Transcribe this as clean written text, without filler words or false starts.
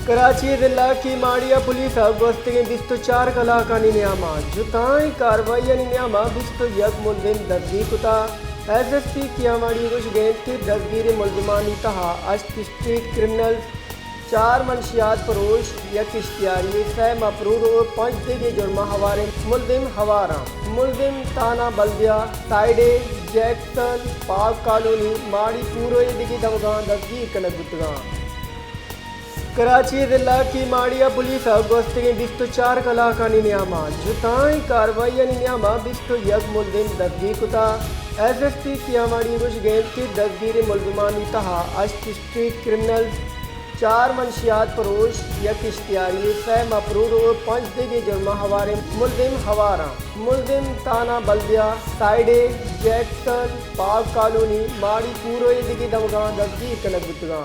कराची जिला की माड़िया पुलिस गोस्तिगे 24 कलाकानी न्यामा जुताई कार्रवाई न्यामा 21 मुलजिम दस्तगीर कुता SSP कियामाड़ी रुशगेंद की दस्तगीर मुलजमानी तहा अश्त स्ट्रीट क्रिमिनल्स 4 मनशियात फरोश यक इश्तियारी 6 मफरूर और 5 दिगे जुर्मा हवारे मुलजिम हवारा मुलजिम ताना बल्दिया साइडे जैक्सन पाक कॉलोनी माड़ी पूरे दिगी दमगान दस्तगीर कनगुतगा कराची जिला की माड़िया पुलिस गोस्तिगे 24 कलाकानी न्यामा जुताई कार्रवाई न्यामा 21 मुलजिम दस्तगीर कुता SSP कियामाड़ी रुशगेंद की दस्तगीर मुलजमानी तहा अश्त स्ट्रीट क्रिमिनल्स 4 मनशियात फरोश यक इश्तियारी 6 मफरूर और 5 दिगे जुर्मा हवारे मुलजिम हवारा मुलजिम ताना बल्दिया साइडे जैक्सन पाक कॉलोनी माड़ी पूरे दिगी दमगान दस्तगीर कनगुतगा।